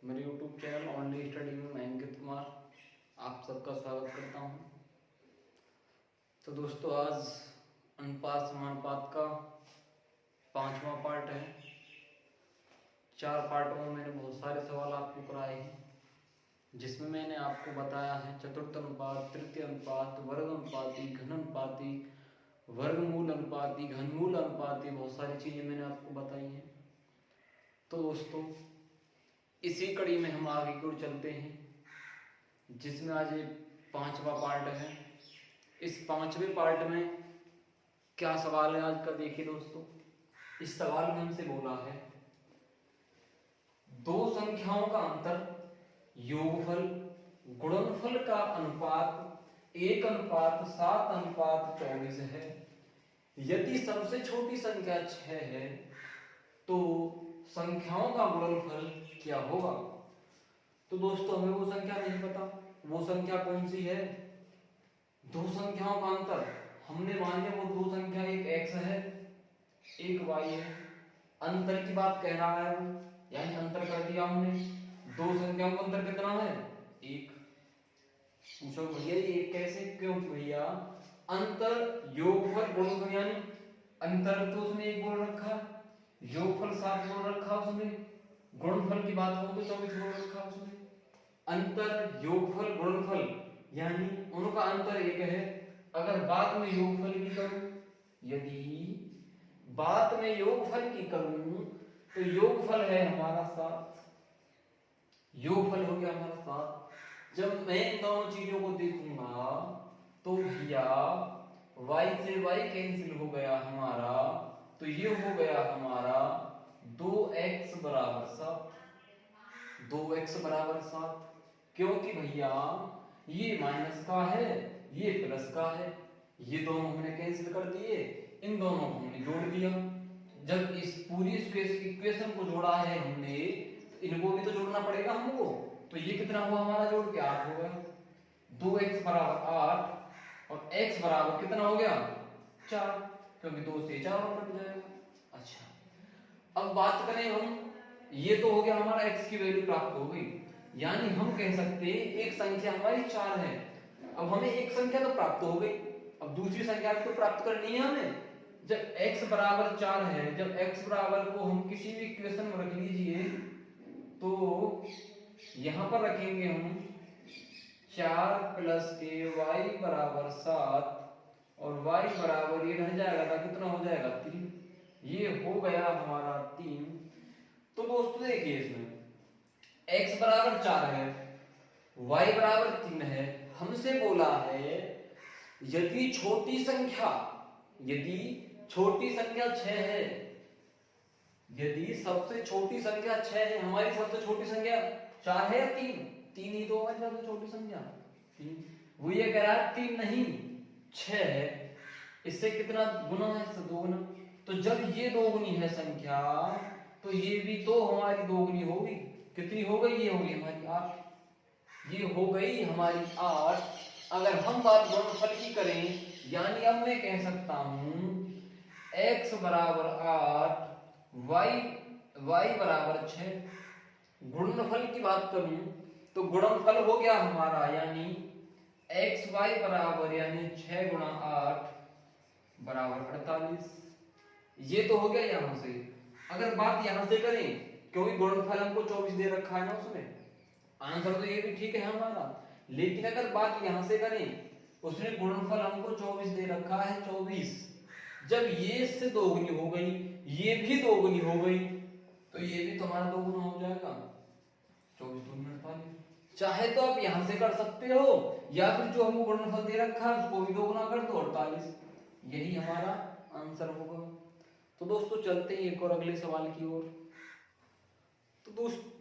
मेरे YouTube channel only study में मैं अंकित कुमार आप सबका स्वागत करता हूं। तो दोस्तों आज अनुपात समानुपात का 5वां पार्ट है। 4 पार्टों में मैंने बहुत सारे सवाल आपको कराए हैं, जिसमें मैंने आपको बताया है चतुर्थ अनुपात, तृतीय अनुपात, वर्ग अनुपाती, घन अनुपाती, वर्गमूल अनुपाती, घनमूल अनुपाती, बहुत सारी चीजें मैंने आपको बताई हैं। तो दोस्तों इसी कड़ी में हम आगे की ओर चलते हैं, जिसमें आज ये 5वां पार्ट है। इस 5वें पार्ट में क्या सवाल है आज का, देखिए दोस्तों। इस सवाल में हमसे बोला है दो संख्याओं का अंतर योगफल गुणनफल का अनुपात 1:7:24 है। यदि सबसे छोटी संख्या 6 है तो संख्याओं का गुणनफल क्या होगा। तो दोस्तों हमें वो संख्या नहीं पता, वो संख्या कौन सी है। दो संख्याओं का अंतर हमने मान लिया, वो दो संख्या एक x है एक y है। अंतर की बात कह रहा है वो, यानी अंतर कर दिया हमने। दो संख्याओं का अंतर कितना है, एक। पूछो भैया ये एक कैसे, क्योंकि भैया अंतर योगफल गुणनफल, यानी अंतर तो उसने एक बोल रखा, योगफल 7 बोल रखा उसने, गुणनफल की बात हो तो 24 बोल रखा उसने। अंतर योगफल गुणनफल यानी उनका अंतर एक है। अगर बात में योगफल की करूं, यदि बात में योगफल की करूं तो योगफल है हमारा 7, योगफल हो गया हमारा 7। जब मैं इन दोनों चीजों को देखूंगा तो भैया y से y कैंसिल हो गया हमारा, तो ये हो गया हमारा 2x बराबर 7, 2x बराबर 7। क्योंकि भैया ये माइनस का है ये प्लस का है, ये दोनों हमने कैंसिल कर दिए, इन दोनों को हमने जोड़ दिया। जब इस पूरी इक्वेशन को जोड़ा है हमने, तो इनको भी तो जोड़ना पड़ेगा हमको। तो ये कितना हुआ हमारा जोड़ के 8 हो गया। 2x बराबर 8 और x बराबर कितना हो गया 4, क्योंकि 2 से 4 और कट जाएगा। अच्छा अब बात करें हम, ये तो हो गया हमारा x की वैल्यू प्राप्त हो गई, यानी हम कह सकते हैं एक संख्या हमारी 4 है। अब हमें एक संख्या तो प्राप्त हो गई, अब दूसरी संख्या तो प्राप्त करनी है हमें। जब x बराबर 4 है, जब x बराबर को हम किसी भी इक्वेशन में रख लीजिए, तो यहां पर रखेंगे हम 4 प्लस के y बराबर 7 और y बराबर ये रह जाएगा था, कितना हो जाएगा 3, ये हो गया हमारा 3। तो दोस्तों देखिए इसमें x बराबर 4 है, y बराबर 3 है। हमसे बोला है यदि छोटी संख्या 6 है, यदि सबसे छोटी संख्या 6 है, हमारी सबसे छोटी संख्या 4 है या 3, 3 ही तो हमारी सबसे छोटी संख्या 3। वो ये कह रहा है 3 नहीं 6 है, इससे कितना गुना है, इससे 2 गुना। तो जब ये 2 गुनी है संख्या, तो ये भी तो हमारी 2 गुनी होगी। कितनी हो गई, ये होगी हमारी 8, ये हो गई हमारी 8। अगर हम बात गुणनफल की करें, यानी अब मैं कह सकता हूं x बराबर 8 y बराबर 6। गुणनफल की बात करूं तो गुणनफल हो गया हमारा, यानी xy बराबर यानी 6 गुणा 8 बराबर 48। ये तो हो गया यहां से। अगर बात यहां से करें, क्योंकि गुणनफल हमको 24 दे रखा है ना उसमें, आंसर तो ये भी ठीक है हमारा। लेकिन अगर बात यहां से करें, उसने गुणनफल हमको 24 दे रखा है 24। जब ये इससे 2 गुनी हो गई, ये भी 2 गुनी हो गई, तो ये भी तुम्हारा 2 गुना हो जाएगा 24 दूनी 48। चाहे तो आप यहां से कर सकते हो, या फिर जो हमको गुणनफल दे रखा है उसको भी 2 गुना कर दो 48, यही हमारा आंसर होगा। तो दोस्तों चलते हैं एक और अगले सवाल की ओर। तो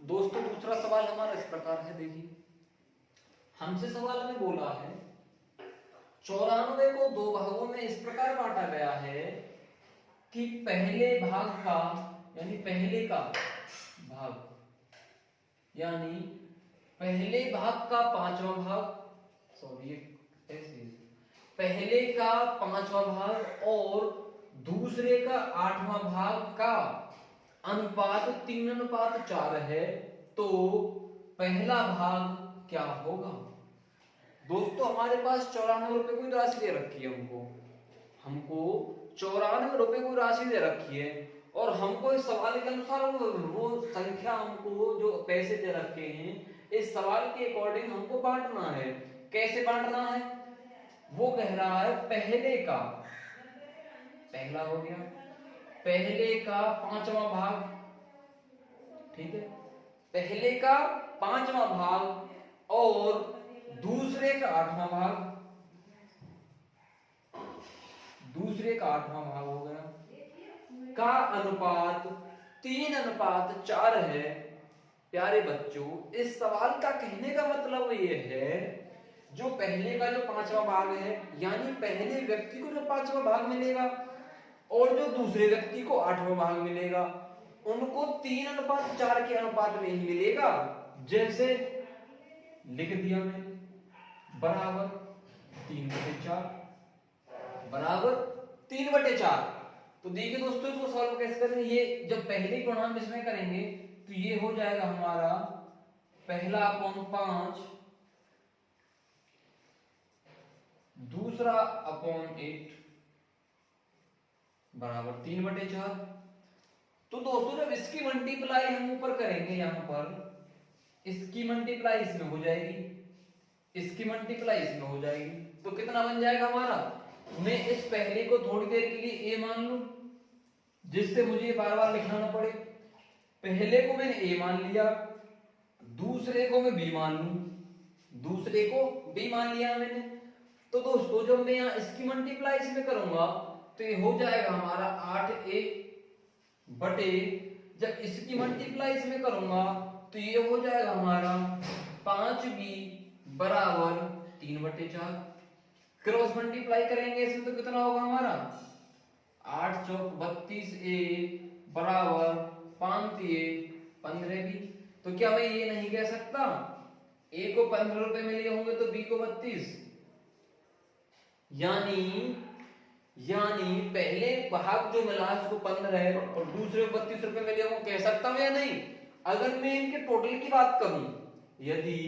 दोस्तों दूसरा सवाल हमारा इस प्रकार है, देखिए हमसे सवाल में बोला है 94 को 2 भागों में इस प्रकार बांटा गया है कि पहले भाग का यानी पहले का भाग यानी पहले भाग का 5वां भाग, सॉरी ऐसे पहले का 5वां भाग और दूसरे का 8वां भाग का अनुपात 3:4 है। तो पहला भाग क्या होगा। दोस्तों हमारे पास 94 रुपए की राशि दे रखी है, हमको 94 रुपए की राशि दे रखी है और हमको इस सवाल के अनुसार वो संख्या, हमको जो पैसे दे रखे हैं इस सवाल के अकॉर्डिंग हमको बांटना है। कैसे बांटना है, वो कह रहा है पहले का, पहला हो गया, पहले का 5वां भाग, ठीक है, पहले का 5वां भाग और दूसरे का 8वां भाग, दूसरे का 8वां भाग हो गया, का अनुपात 3:4 है। प्यारे बच्चों इस सवाल का कहने का मतलब ये है, जो पहले का जो 5वां भाग है यानी पहले व्यक्ति को जो 5वां भाग मिलेगा और जो दूसरे व्यक्ति को 8वां भाग मिलेगा, उनको 3:4 के अनुपात में ही मिलेगा। जैसे लिख दिया मैंने, बराबर 3/4 बराबर 3/4। तो देखिए दोस्तों इसको सॉल्व कैसे करें, ये जब पहले गुणा इसमें करेंगे तो ये हो जाएगा हमारा पहला अपॉन 5, दूसरा अपॉन 8 बराबर 3/4। तो दोस्तों जब इसकी मल्टीप्लाई हम ऊपर करेंगे, यहां पर इसकी मल्टीप्लाई इसमें हो जाएगी, इसकी मल्टीप्लाई इसमें हो जाएगी, तो कितना बन जाएगा हमारा। मैं इस पहले को थोड़ी देर के लिए a मान लूं जिससे मुझे बार बार लिखना ना पड़े। पहले को मैंने a मान लिया, दूसरे को मैं b मान लूं, दूसरे को b मान लिया मैंने। तो दोस्तों जब मैं यहाँ इसकी मल्टीप्लाई इसमें करूंगा तो ये हो जाएगा हमारा 8a बटे, जब इसकी मल्टीप्लाई इसमें करूंगा तो ये हो जाएगा हमारा 5b बराबर 3/4। क्रॉस मल्टीप्लाई करेंगे इसमें तो कितना होगा हमारा 8 चौक 32a बराबर 5 15b। तो क्या मैं ये नहीं कह सकता a को 15 रुपए मिले होंगे तो b को 32, यानी पहले भाग जो मिला उसको 15 है और दूसरे को 32 रुपए मिले होंगे, कह सकता हूं या नहीं। अगर मैं इनके टोटल की बात करूं, यदि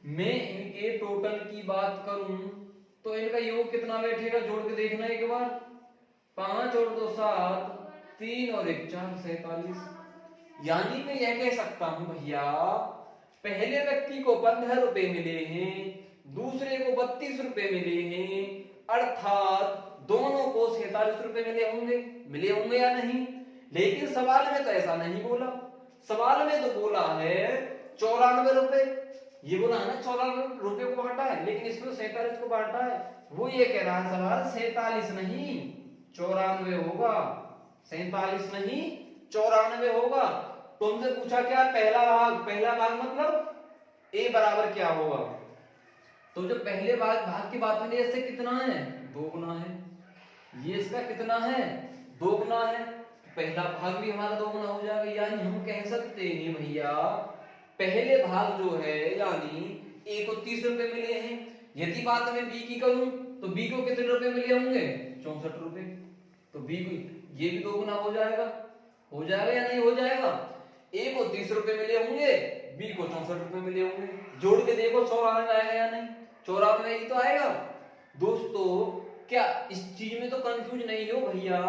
मैं इनके टोटल की बात करूं तो इनका योग कितना बैठेगा, जोड़ के देखना एक बार, 5 और 2 7, 3 और 1 4 47। यानी मैं यह कह सकता हूं भैया पहले व्यक्ति को 15 रुपए मिले हैं, दूसरे को 32 रुपए मिले हैं, अर्थात दोनों को 47 रुपए मिले होंगे या नहीं। लेकिन सवाल में तो ऐसा नहीं बोला, सवाल में तो बोला है 94 रुपए, ये बोला है ना 94 रुपए को बांटा है, लेकिन इसमें 47 को बांटा है। वो ये कह रहा है सवाल 47 नहीं 94 होगा, 47 नहीं 94 होगा। तुमसे पूछा क्या पहला भाग मतलब a बराबर क्या होगा। तो जो पहले भाग की बात है इससे कितना है 2 गुना है, ये इसका कितना है 2 गुना है, पहला भाग भी हमारा 2 गुना हो जाएगा। यानी हम कह सकते हैं भैया पहले भाग जो है यानी a को 30 रुपए मिले हैं। यदि बात मैं b की करूं तो b को कितने रुपए मिले होंगे 64 रुपए, तो b को ये भी 2 गुना हो जाएगा या नहीं हो जाएगा। a को 30 रुपए मिले होंगे, b को 64 रुपए मिले होंगे, जोड़ के देखो 94 आएगा या नहीं, 94 ही तो आएगा। दोस्तों क्या इस चीज में तो कंफ्यूज नहीं हो भैया,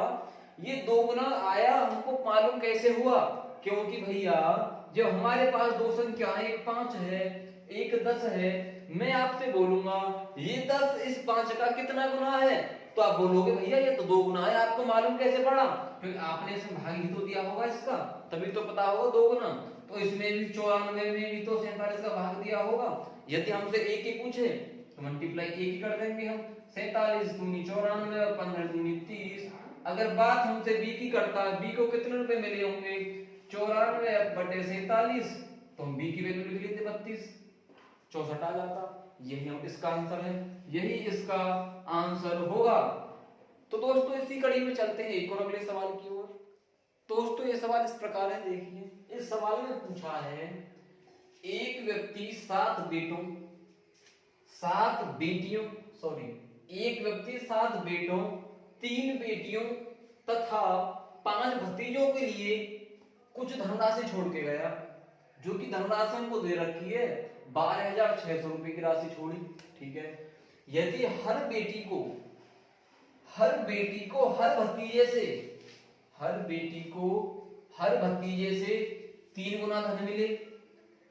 ये 2 गुना आया हमको मालूम कैसे हुआ, क्योंकि भैया जब हमारे पास 2 संख्या है, एक 5 है एक 10 है, मैं आपसे बोलूंगा ये 10 इस 5 का कितना गुना है, तो आप बोलोगे भैया ये तो 2 गुना है। आपको मालूम कैसे पड़ा, क्योंकि आपने इसमें भाग ही तो दिया होगा इसका, तभी तो पता होगा 2 गुना। तो इसमें भी 94 में भी तो 47 का भाग दिया होगा। यदि हमसे एक ही पूछे तो मल्टीप्लाई एक ही कर देंगे हम, 47 दूनी 94 और 15 दूनी 30। अगर बात हमसे b की करता है, b को कितने रुपए मिले होंगे 94 बटे 47, तो हम b की वैल्यू लिख लेते 32, 64 आ जाता। यही हम इसका आंसर है, यही इसका आंसर होगा। तो दोस्तों इसी कड़ी में चलते हैं एक और अगले सवाल की ओर। दोस्तों ये सवाल इस प्रकार है, देखिए इस सवाल में पूछा है एक व्यक्ति एक व्यक्ति 7 बेटों 3 बेटियों तथा 5 भतीजों के लिए कुछ धनराशि छोड़ के गया, जो कि धनराशि उनको दे रखी है 12,600 रुपए की राशि छोड़ी, ठीक है। यदि हर बेटी को हर भतीजे से 3 गुना धन मिले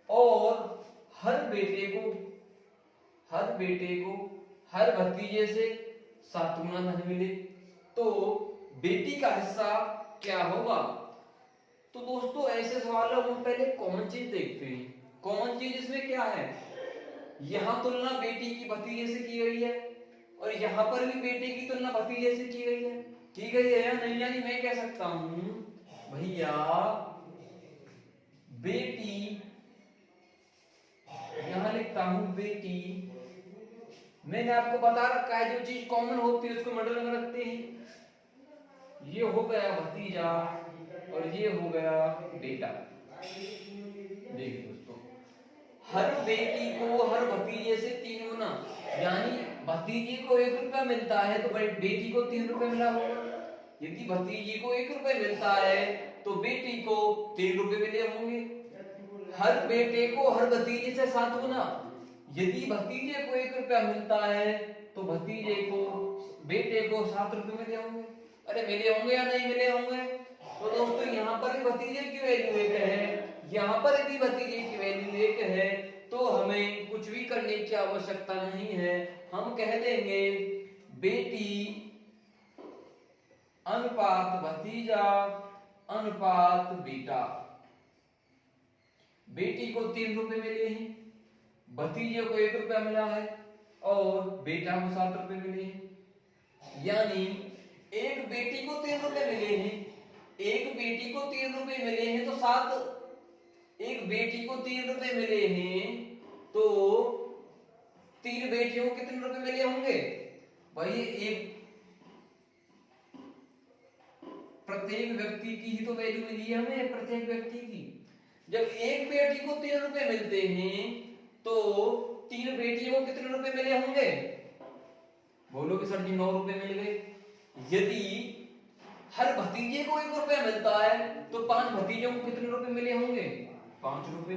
और हर भतीजे से 7 गुना धन मिले, तो बेटी का हिस्सा क्या होगा। तो दोस्तों ऐसे सवाल हम पहले कॉमन चीज देखते हैं। कॉमन चीज इसमें क्या है, यहां तुलना बेटी की भतीजे से की गई है और यहां पर भी बेटे की तुलना भतीजे से की गई है या नहीं। यानी मैं कह सकता हूं भैया बेटी, यहां लिखता हूं बेटी, मैंने आपको बता रखा है जो चीज कॉमन होती है उसको मिडिल में रखते हैं। ये हो गया भतीजा और ये हो गया बेटा। देखिए दोस्तों, हर बेटी को हर भतीजे से 3 गुना, यानी भतीजे को 1 रुपया मिलता है तो बेटी को 3 रुपए मिला होगा। यदि भतीजे को 1 रुपए मिलता है तो बेटी को 3 रुपए मिले होंगे। हर बेटे को हर भतीजे से 7 गुना, यदि भतीजे को 1 रुपया मिलता है तो बेटे को 7 रुपए मिले होंगे। अरे मिले होंगे या नहीं मिले होंगे। तो दोस्तों यहाँ पर भी भतीजे की वैल्यू 1 है, यहाँ पर भी भतीजे की वैल्यू 1 है, तो हमें कुछ भी करने की आवश्यकता नहीं है। हम कह देंगे बेटी अनुपात भतीजा अनुपात बेटा। बेटी को 3 रुपए मिले हैं, भतीजे को 1 रुपया मिला है और बेटा को 7 रुपए मिले हैं। यानी एक बेटी को 3 रुपए मिले हैं, एक बेटी को 3 रुपए मिले हैं तो 7, एक बेटी को 3 रुपए मिले हैं तो 3 बेटियों को कितने रुपए मिले होंगे भाई। एक प्रत्येक व्यक्ति की ही तो वैल्यू मिली है हमें, प्रत्येक व्यक्ति की। जब एक बेटी को 3 रुपए मिलते हैं तो 3 बेटियों को कितने रुपए मिले होंगे। बोलो कि सर जी 9 रुपए मिल गए। यदि हर भतीजे को 1 रुपया मिलता है तो 5 भतीजों को कितने रुपए मिले होंगे, 5 रुपए।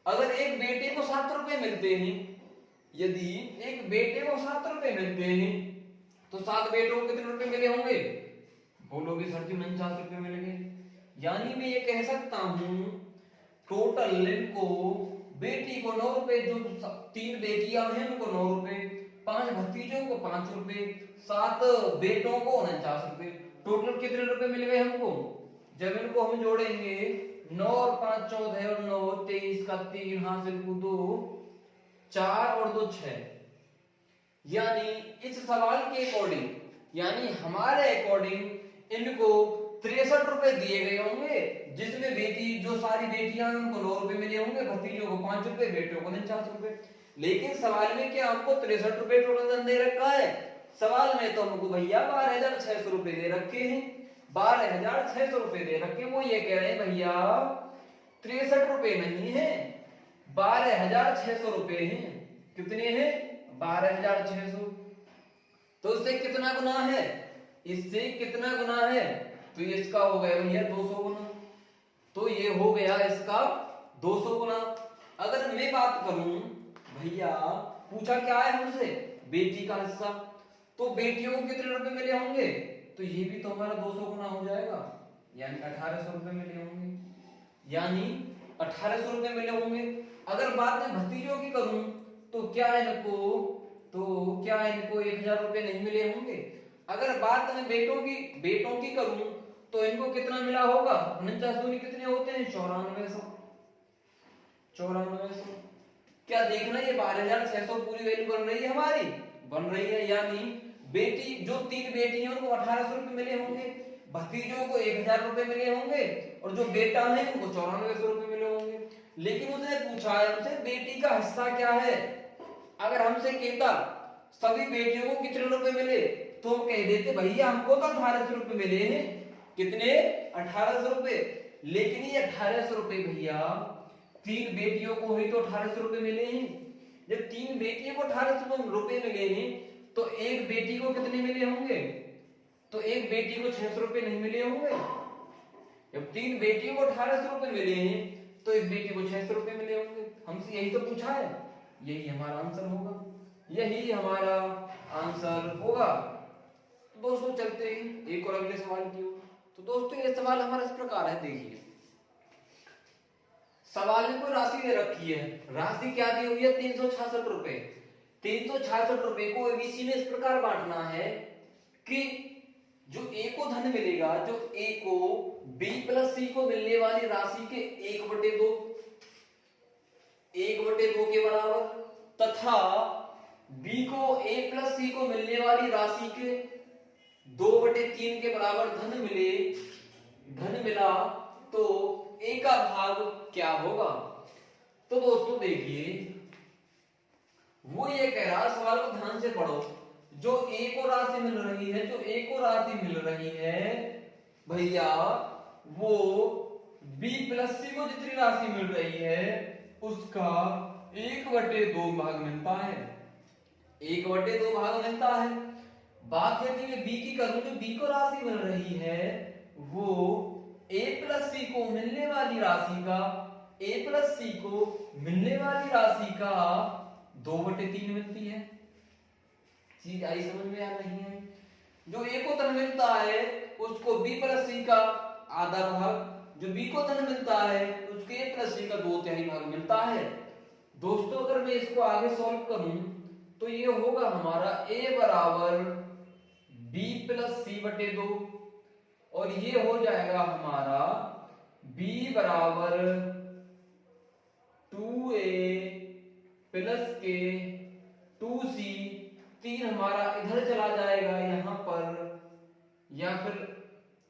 अगर एक बेटे को 7 रुपए मिलते हैं, यदि एक बेटे को 7 रुपए मिलते हैं तो 7 बेटों को कितने रुपए मिले होंगे। बोलोगे सर जी 49 रुपए मिल गए। यानी मैं ये कह सकता हूं टोटल इनको बेटी को 9 रुपए, जो 3 बेटियां हैं उनको 9 रुपए, 5 भतीजों को 5 रुपए, 7 बेटों को 49 रुपए, टोटल कितने रुपए मिल गए हमको। जब इनको हम जोड़ेंगे 9 और 5 14 और 9 23 का 3 हासिल को 2 4 और 2 6। यानी इस सवाल के अकॉर्डिंग, यानी हमारे अकॉर्डिंग इनको 63 रुपए दिए गए होंगे, जिसमें बेटी जो सारी बेटियां हैं उनको 9 रुपए मिले होंगे, भतीजों को 5 रुपए, बेटियों को 49 रुपए। लेकिन सवाल में क्या हमको 63 रुपए टोटल दे रखा है। सवाल में तो हमको भैया 12,600 रुपए दे रखे हैं, 12,600 रुपए दे रखे। वो ये कह रहे हैं भैया 63 रुपए नहीं है, 12,600 रुपए हैं। कितने हैं, 12,600। तो इससे कितना गुना है, इससे कितना गुना है, तो ये इसका हो गया भैया 200 गुना। तो ये हो गया इसका 200 गुना। अगर मैं बात करूं भैया, पूछा क्या है हमसे, बेटी का हिस्सा, तो बेटियों को कितने रुपए मिले होंगे, तो ये भी तो हमारा 200 गुना हो जाएगा, यानी 1800 रुपए मिले होंगे, यानी 1800 रुपए मिले होंगे। अगर बात में भतीजों की करूं तो क्या इनको 1000 रुपए नहीं मिले होंगे। अगर बात में बेटों की करूं तो इनको कितना मिला होगा, 49 दूनी कितने होते हैं, 9400। क्या देखना, ये 12,600 पूरी वैल्यू बन रही है हमारी, बन रही है। यानी बेटी जो 3 बेटी हैं उनको 1800 रुपए मिले होंगे, भतीजों को 1000 रुपए मिले होंगे और जो बेटा है उनको 9400 रुपए मिले होंगे। लेकिन उसने पूछा है हमसे बेटी का हिस्सा क्या है। अगर हमसे कहता सभी बेटियों को कितने रुपए मिले तो हम कह देते भैया हमको तो 1800 रुपए मिले हैं। कितने, 1800 रुपए। लेकिन ये 1800 रुपए भैया 3 बेटियों को ही तो 1800 रुपए मिले हैं। जब 3 बेटियों को 1800 रुपए मिले हैं तो एक बेटी को कितने मिले होंगे, तो एक बेटी को 600 रुपए नहीं मिले होंगे। जब 3 बेटियों को 1800 रुपए मिले हैं तो एक बेटी को 600 रुपए मिले होंगे। हमसे यही तो पूछा है, यही हमारा आंसर होगा, यही हमारा आंसर होगा। तो दोस्तों चलते ही एक और अगले सवाल की ओर। तो दोस्तों ये सवाल हमारा इस प्रकार है, देखिए सवाल में कोई राशि दे रखी है, राशि क्या दी हुई है 366 रुपए। 366 रुपए को एबीसी में इस प्रकार बांटना है कि जो ए को धन मिलेगा, जो ए को बी प्लस सी को मिलने वाली राशि के 1/2 के बराबर, तथा बी को ए प्लस सी को मिलने वाली राशि के 2/3 के बराबर धन मिला तो ए का भाग क्या होगा। तो दोस्तों देखिए वो ये कह रहा, सवाल को ध्यान से पढ़ो, जो ए को राशि मिल रही है भैया, वो बी प्लस सी को जितनी राशि मिल रही है उसका 1/2 भाग मिलता है, 1/2 भाग मिलता है। बात यदि मैं बी की करूं, जो बी को राशि मिल रही है वो ए प्लस सी को मिलने वाली राशि का 2/3 मिलती है। चीज आई समझ में या नहीं है? जो ए को धन मिलता है उसको बी प्लस सी का आधा भाग, जो बी को धन मिलता है उसके ए प्लस सी का 2/3 भाग मिलता है। दोस्तों अगर मैं इसको आगे सॉल्व करूं तो ये होगा हमारा ए बराबर बी प्लस सी बटे 2, और ये हो जाएगा हमारा b बराबर 2a प्लस के 2c। 3 हमारा इधर चला जाएगा यहां पर, या फिर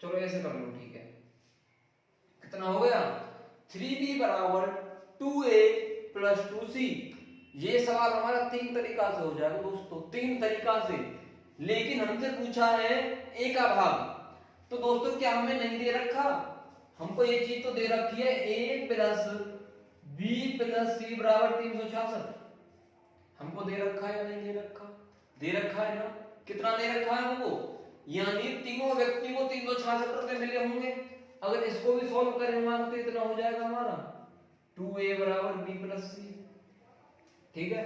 चलो ऐसे कर लो, ठीक है, कितना हो गया 3b बराबर 2a प्लस 2c। ये सवाल हमारा 3 तरीका से हो जाएगा दोस्तों, 3 तरीका से, लेकिन हमसे पूछा है a का भाग। तो दोस्तों क्या हमें नहीं दे रखा, हमको ये चीज तो दे रखी है a प्लस बी प्लस सी बराबर 366। हमको दे रखा है या नहीं दे रखा? दे रखा है ना। कितना दे रखा है हमको, यानी तीनों व्यक्ति को 366 रुपए मिले होंगे। अगर इसको भी सॉल्व करें हमारा तो इतना हो जाएगा हमारा 2a बराबर b प्लस सी, ठीक है,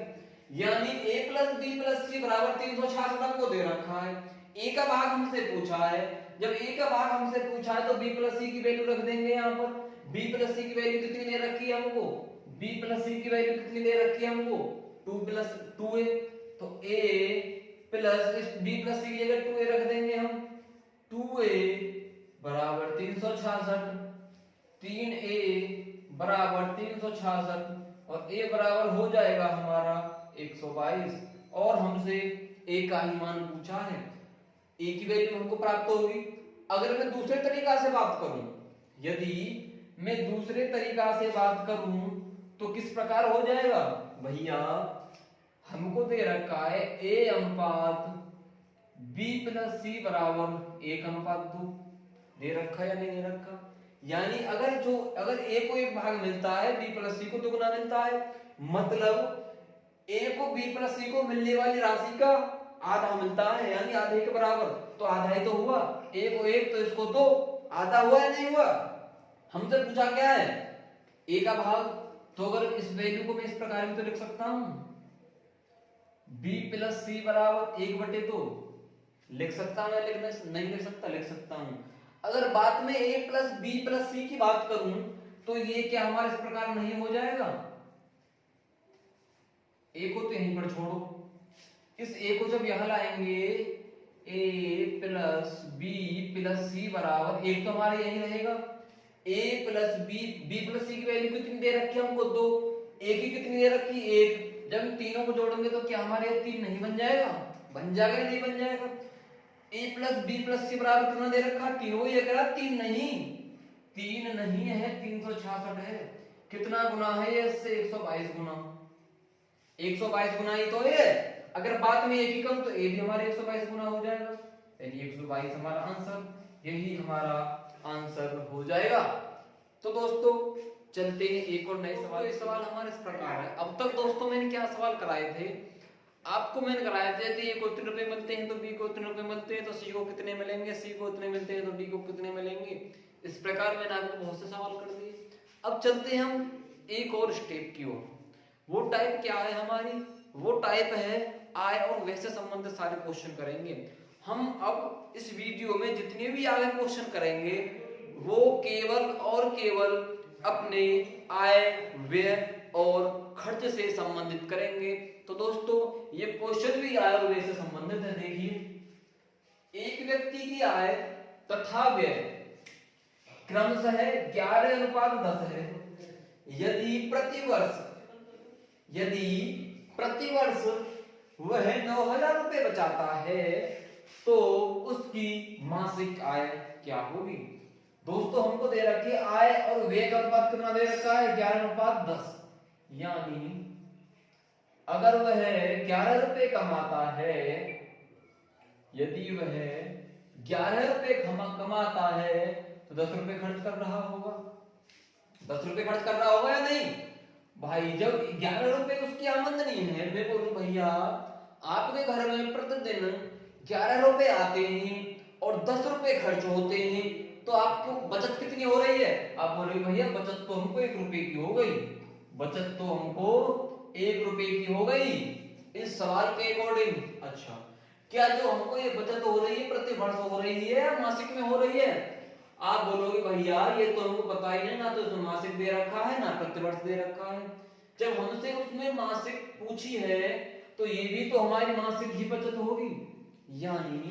यानी a प्लस b प्लस सी बराबर 366 हमको दे रखा है। a का भाग हमसे पूछा है, जब a का भाग हमसे पूछा है तो b प्लस सी की वैल्यू रख देंगे यहाँ पर। b प्लस सी की वैल्यू कितनी दे रखी है हमको, b प्लस सी की वैल्यू कितनी दे रखी है हमको 2 प्लस 2a, तो a प्लस b प्लस सी की जगह 2a रख देंगे हम। 2a बराबर 366, 3a बराबर 366, और a बराबर हो जाएगा हमारा 122, और हमसे a का ही मान पूछा है, a की वैल्यू हमको प्राप्त होगी। अगर मैं दूसरे तरीका से बात करूं, यदि मैं दूसरे तरीका से बात करूं तो किस प्रकार हो जाएगा भैया, हमको दे रखा है a अनुपात b प्लस सी बराबर 1:2, दे रखा या नहीं दे रखा। यानी अगर a को 1 भाग मिलता है, b प्लस सी को 2 गुना मिलता है, मतलब a को b प्लस सी को मिलने वाली राशि का आधा मिलता है, यानी आधे के बराबर, तो आधा ही तो हुआ, a को 1 तो इसको 2, आधा हुआ या नहीं हुआ। हमसे पूछा क्या है a का भाग, तो अगर इस वैल्यू को मैं इस प्रकार भी तो लिख सकता हूं, b प्लस सी बराबर 1/2 लिख सकता हूं, नहीं लिख सकता, लिख सकता हूं। अगर बात में a प्लस b प्लस सी की बात करूं तो ये क्या हमारा इस प्रकार नहीं हो जाएगा, a को तो यहीं पर छोड़ो, इस a को जब यहां लाएंगे a प्लस b प्लस सी बराबर 1, तो हमारा यही रहेगा a प्लस b प्लस सी की वैल्यू कितनी दे रखी है हमको 2, a की कितनी दे रखी 1, जब इन तीनों को जोड़ेंगे तो क्या हमारे 3 नहीं बन जाएगा, बन जाएगा या नहीं बन जाएगा। a प्लस b प्लस सी बराबर कितना दे रखा 3, वो ये कह रहा 3 नहीं है 366 है। कितना गुना है ये, इससे 122 गुना, 122 गुना ही तो है। अगर बात में एक ही कम तो a भी हमारे 122 गुना हो जाएगा, यानी 122 हमारा आंसर, यही हमारा आंसर हो जाएगा। तो दोस्तों चलते हैं एक और नए सवाल। ये सवाल हमारे इस प्रकार है। अब तक दोस्तों मैंने क्या सवाल कराए थे, आपको मैंने कराया थे कि a को इतने रुपए मिलते हैं तो b को इतने रुपए मिलते हैं, तो c को कितने मिलेंगे, c को इतने मिलते हैं तो d को कितने मिलेंगे। इस प्रकार मैंने आपको बहुत से सवाल कर दिए। अब चलते हैं हम एक और स्टेप की ओर। वो टाइप क्या है हमारी? वो टाइप है आय और व्यय से संबंधित सारे क्वेश्चन करेंगे हम। अब इस वीडियो में जितने भी आगे क्वेश्चन करेंगे वो केवल और केवल अपने आय व्यय और खर्च से संबंधित करेंगे। तो दोस्तों ये क्वेश्चन भी आय और व्यय से संबंधित है। देखिए, एक व्यक्ति की आय तथा व्यय क्रमशः 11:10 है। यदि प्रतिवर्ष वह 9,000 रुपए बचाता है तो उसकी मासिक आय क्या होगी? दोस्तों हमको दे रखी है आय और व्यय का अनुपात कितना दे रखा है? 11:10। यानी अगर वह 11 रुपए कमाता है, यदि वह 11 रुपए कमाता है तो 10 रुपए खर्च कर रहा होगा। 10 रुपए खर्च कर रहा होगा या नहीं भाई? जब 11 रुपए उसकी आमदनी है, मैं बोलूं भैया आपके घर में प्रतिदिन 11 रुपए आते हैं और 10 रुपए खर्च होते हैं, तो आपको बचत कितनी हो रही है? आप बोल रहे भैया बचत तो हमको 1 रुपए की हो गई, बचत तो हमको 1 रुपए की हो गई इस सवाल के अकॉर्डिंग। अच्छा, क्या जो हमको ये बचत हो रही है प्रति वर्ष हो रही है या मासिक में हो रही है? आप बोलोगे भैया ये तो हमको पता ही नहीं, ना तो उसमें मासिक दे रखा है ना प्रतिवर्ष दे रखा है। जब हमसे उसने मासिक पूछी है तो ये भी तो हमारी मासिक ही बचत होगी। यानी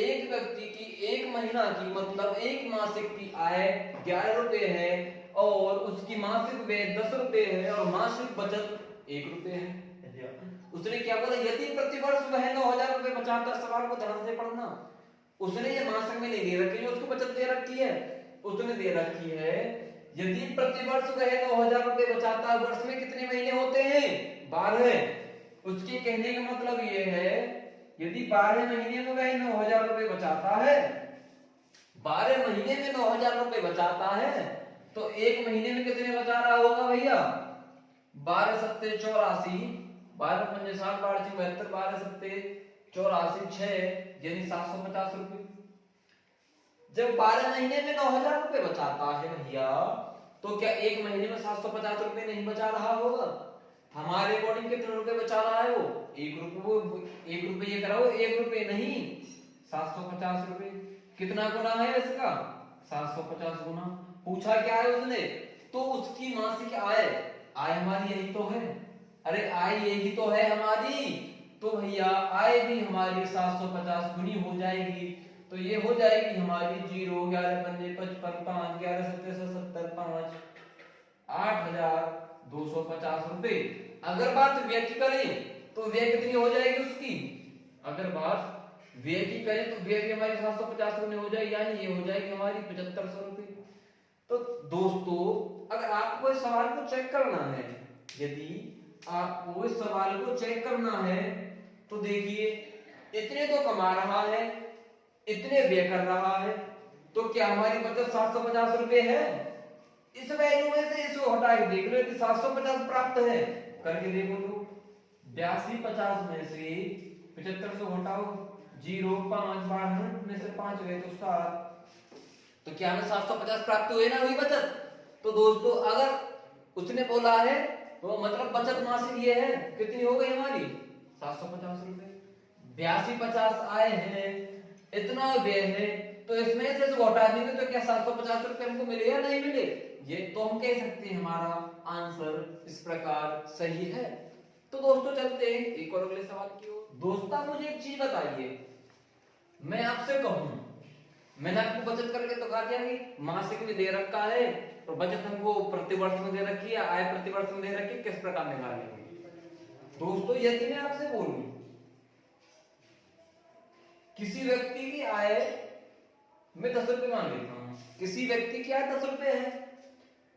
एक व्यक्ति की एक महीना की मतलब एक मासिक की आय 11 रुपए है और उसकी मासिक व्यय 10 रुपए है और मासिक बचत 1 रुपए है। उसने क्या बोला? यदि प्रतिवर्ष वह 9,000 रुपए बचाता। सवाल को ध्यान से पढ़ना। उसने ये मासिक में नहीं दे रखी, उसको बचत दे रखी है। उसने दे रखी है यदि प्रतिवर्ष वह 9,000 रुपए बचाता, वर्ष में कितने महीने होते हैं? 12। उसके कहने का मतलब ये है यदि 12 महीने में वह 9,000 रुपए बचाता है, 12 महीने में 9,000 रुपए बचाता है तो एक महीने में कितने बचा रहा होगा भैया? 12 सत्ते 84, 12 पंजे 60, 12 6 72, 12 सत्ते 84, 6 यानी 750 रुपए। जब 12 महीने में 9,000 रुपए बचाता है भैया, तो क्या एक महीने में 750 रुपए नहीं बचा रहा होगा? हमारे अकॉर्डिंग कितने रुपए बचा रहा है वो? 1 रुपए। वो 1 रुपए ये कराओ, 1 रुपए नहीं 750 रुपए। कितना गुना है इसका? 750 गुना। पूछा क्या है उसने? तो उसकी मासिक आय, आय हमारी यही तो है। अरे आय यही तो है हमारी, तो भैया आय भी हमारी 750 गुनी हो जाएगी। तो ये हो जाएगी हमारी 0, 11 पंजे 55, 5, 11 सत्ते 70, 5, 8,250 रुपए। अगर बात व्यय की करें तो व्यय कितनी हो जाएगी उसकी? अगर बात व्यय की करें तो व्यय भी हमारी 750 गुनी हो जाएगी, यानी ये हो जाएगी हमारी 7500 रुपए। तो दोस्तों अगर आपको इस सवाल को चेक करना है, यदि आपको इस सवाल को चेक करना है तो देखिए इतने तो कमा रहा है, इतने व्यय कर रहा है, तो क्या हमारी बचत 750 रुपए है? इस वैल्यू में से इसको हटा के देख लो यदि 750 प्राप्त है, करके देखो तो 82 50 में से 7500 घटाओ, 0 5 12 में से 5 गए तो 7, तो क्या हमें 750 प्राप्त हुए ना हुई बचत? तो दोस्तों अगर उसने बोला है तो मतलब बचत मासिक ये है, कितनी हो गई हमारी? 750 रुपए। 82 50 आए हैं, इतना व्यय है, तो इसमें से इसको हटा देंगे तो क्या 750 रुपए हमको मिले या नहीं मिले? ये तो हम कह सकते हैं हमारा आंसर इस प्रकार सही है। तो दोस्तों चलते हैं एक और अगले सवाल की ओर। दोस्तों मुझे एक चीज बताइए, मैं आपसे कहूं, मैंने आपको बचत करके तो कहा दिया कि मासिक में दे रखा है तो बचत हमको प्रतिवर्ष में दे रखी है, आय प्रतिवर्ष में दे रखी है, किस प्रकार निकालेंगे? दोस्तों यदि मैं आपसे बोलूं किसी व्यक्ति की आय मैं 10 रुपए मान लेता हूं, किसी व्यक्ति की आय 10 रुपए है,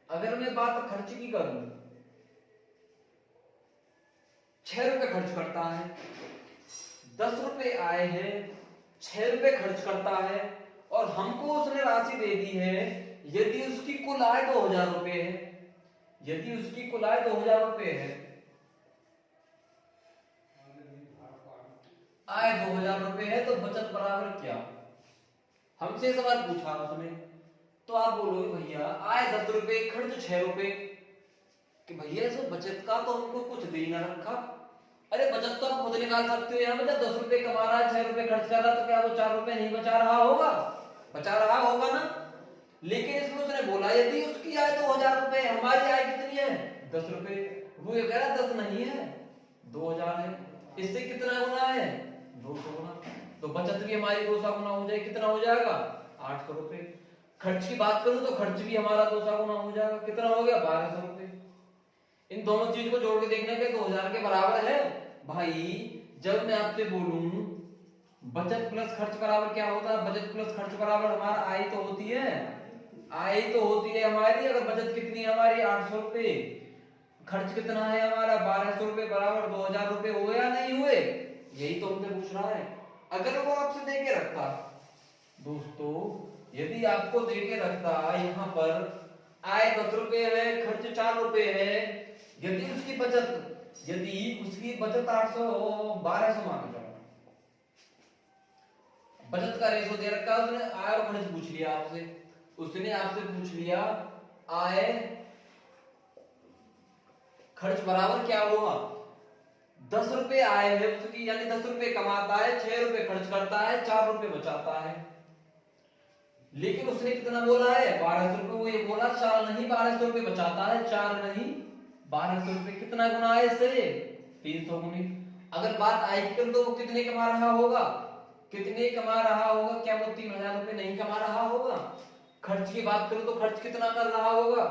अगर मैं बात खर्च की करूं 6 रुपए खर्च करता है, 10 रुपए आय है, 6 रुपए खर्च करता है और हमको उसने राशि दे दी है, यदि उसकी कुल आय 2,000 रुपए है, यदि उसकी कुल आय 2,000 रुपए है, आय 2,000 रुपए है, तो बचत बराबर क्या? हमसे सवाल पूछा उसने, तो आप बोलोगे भैया आय 10 रुपए, खर्च 6 रुपए। कि भैया इसमें बचत का तो हमको कुछ दे ना रखा। अरे बचत तो आप खुद निकाल सकते हो। यहाँ पे जब 10 रुपए कमा रहा है, 6 रुपए खर्च कर रहा है, तो क्या वो 4 रुपए नहीं बचा रहा होगा? बचा रहा होगा ना। लेकिन इसमें उसने बोला यदि उसकी आय 2000 रुपए, हमारी आय कितनी है? 10 रुपए। वो ये कह रहा 10 नहीं है, 2000 है। इससे कितना गुना है? 200 गुना। तो बचत भी हमारी 200 गुना हो जाए, कितना हो जाएगा? 800 रुपए। खर्च की बात करूं तो खर्च भी हमारा 200 गुना हो जाएगा, कितना हो गया? 1200 रुपए। इन दोनों चीज को जोड़ के देखने के 2000 के बराबर है। भाई जब मैं आपसे बोलूं बचत प्लस खर्च बराबर क्या होता है? बचत प्लस खर्च बराबर हमारा आय तो होती है, आय तो होती है हमारी। अगर बचत कितनी है हमारी? 800 रुपए। खर्च कितना है हमारा? 1200 रुपए बराबर 2000 रुपए हुए या नहीं हुए? यही तो हमसे पूछ रहा है। अगर वो आपसे दे के रखता दोस्तों, यदि आपको दे के रखता यहाँ पर आय 10 रुपए है, खर्च 4 रुपए है, यदि उसकी बचत 800 1200 मान लो, बचत का रेशो दे रखा है, उसने आय और खर्च पूछ लिया आपसे। उसने आपसे पूछ लिया आय खर्च बराबर क्या होगा? 10 रुपए आय है उसकी, यानी 10 रुपए कमाता है, 6 रुपए खर्च करता है, 4 रुपए बचाता है। लेकिन उसने कितना बोला है? 1200 रुपए। वो ये बोला 4 नहीं 1200 रुपए बचाता है, 4 नहीं 1200 रुपए। कितना गुना है इससे? 300 गुनी। अगर बात आय की करें तो वो कितने कमा रहा होगा? कितने कमा रहा होगा? क्या वो 3000 रुपए नहीं कमा रहा होगा? खर्च की बात करूं तो खर्च कितना कर रहा होगा?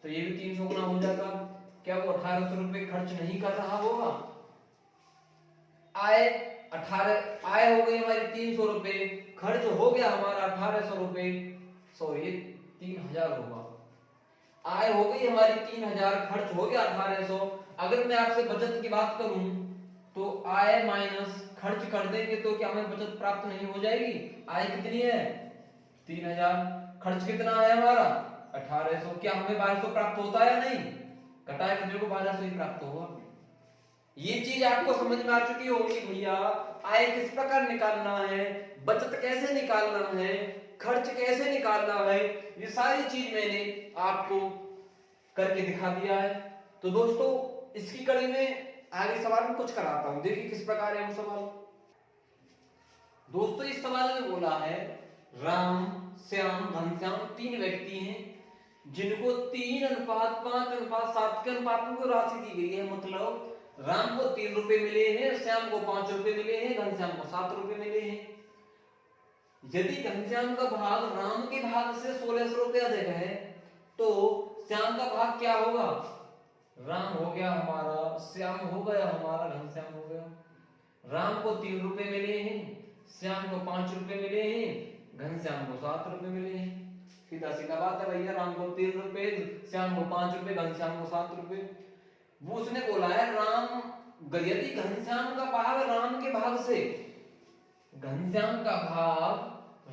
तो ये भी 300 गुना हो जाएगा। क्या वो 1800 रुपए खर्च नहीं कर रहा होगा? आय 18 आय हो गई हमारी 300 रुपए, खर्च हो गया हमारा 1800 रुपए, सॉरी 3000 होगा। आय हो गई हमारी 3000, खर्च हो गया 1800। अगर मैं आपसे बचत की बात करूं तो आय माइनस खर्च कर देंगे तो क्या हमें बचत प्राप्त नहीं हो जाएगी? आय कितनी है? 3000, खर्च कितना है हमारा? 1800। क्या हमें 1200 प्राप्त होता है या नहीं? घटाए कितने को 1200 ही प्राप्त होगा। ये चीज आपको समझ में आ चुकी होगी भैया, आय किस प्रकार निकालना है, बचत कैसे निकालना है, खर्च कैसे निकालना है, ये सारी चीज मैंने आपको करके दिखा दिया है। तो दोस्तों इसकी कड़ी में आगे सवाल में कुछ कराता हूं, देखिए किस प्रकार है वो सवाल। दोस्तों इस सवाल में बोला है राम, श्याम, घनश्याम 3 व्यक्ति हैं जिनको 3:5:7 के अनुपात में राशि दी गई है। मतलब राम को 3 रुपए मिले हैं, श्याम को 5 रुपए मिले हैं, घनश्याम को 7 रुपए मिले हैं। यदि घनश्याम का भाग राम के भाग से 1600 रुपए अधिक है तो श्याम का भाग क्या होगा? राम हो गया हमारा, श्याम हो गया हमारा, घनश्याम हो गया। राम को 3 रुपए मिले हैं, श्याम को 5 रुपए मिले हैं, घनश्याम को 7 रुपए मिले हैं। सीधा सीधा बात है भैया, राम को 3 रुपए, श्याम को 5 रुपए, घनश्याम को 7 रुपए। वो उसने बोला है राम, यदि घनश्याम का भाग राम के भाग से, घनश्याम का भाग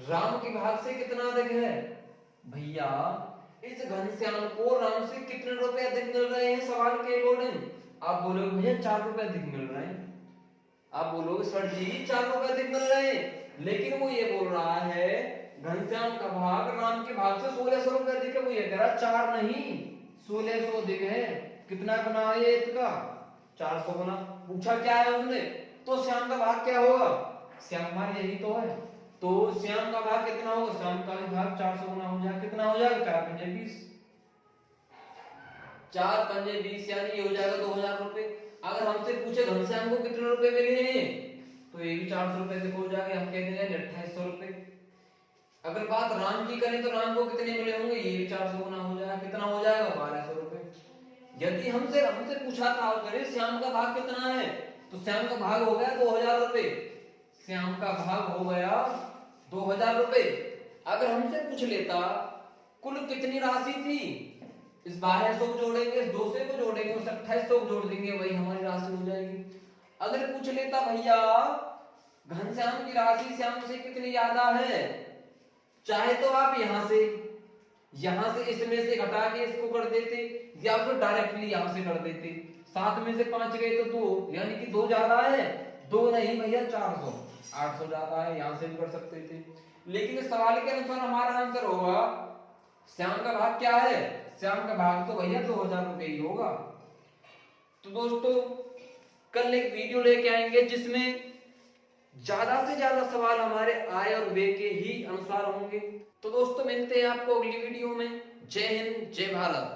राम के भाग से कितना अधिक है? भैया इस घनश्याम को राम से कितने रुपए अधिक मिल रहे हैं सवाल के अकॉर्डिंग? आप बोलोगे भैया 4 रुपए अधिक मिल रहे हैं। आप बोलोगे सर जी 4 रुपए अधिक मिल रहे हैं, लेकिन वो ये बोल रहा है घनश्याम का भाग राम के भाग से 1600 रुपए अधिक है। वो ये कह रहा 4 नहीं 1600 अधिक है। कितना गुना है ये इसका? 400 गुना। पूछा क्या है उसने? तो श्याम का भाग क्या होगा? श्याम भाग यही तो है, तो श्याम का भाग कितना होगा? श्याम का भाग 400 गुना हो जाएगा। कितना हो जाएगा? 4 पंजे 20, 4 पंजे 20 यानी ये हो जाएगा 2000 रुपए। अगर हमसे पूछे घनश्याम को कितने रुपए मिले हैं तो ये भी 400 रुपए से हो जाएगा, हम कह देंगे 2800 रुपए। अगर बात राम की करें तो राम को कितने मिले होंगे? ये भी 400 गुना हो जाएगा। कितना हो जाएगा? 1200 रुपए। यदि हमसे पूछा था करें श्याम का भाग कितना है तो श्याम का भाग हो गया 2000 रुपए। श्याम का भाग हो गया 2000 रुपए। अगर हमसे पूछ लेता कुल कितनी राशि थी, इस 1200 को जोड़ेंगे, इस 200 को जोड़ेंगे, उस 2800 को जोड़ देंगे, वही हमारी राशि हो जाएगी। अगर पूछ लेता भैया घनश्याम की राशि श्याम से कितनी ज्यादा है, चाहे तो आप यहां से इसमें से घटा के इसको कर देते या फिर डायरेक्टली यहां से कर देते। 7 में से 5 गए तो 2, यानी कि 2 ज्यादा है, 2 नहीं भैया 400, 800 ज्यादा है, यहां से भी कर सकते थे। लेकिन इस सवाल के अनुसार हमारा आंसर होगा श्याम का भाग क्या है? श्याम का भाग तो भैया 2000 रुपए ही होगा। तो दोस्तों कल एक वीडियो लेके आएंगे जिसमें ज्यादा से ज्यादा सवाल हमारे आय और व्यय के ही अनुसार होंगे। तो दोस्तों मिलते हैं आपको अगली वीडियो में। जय हिंद, जय भारत।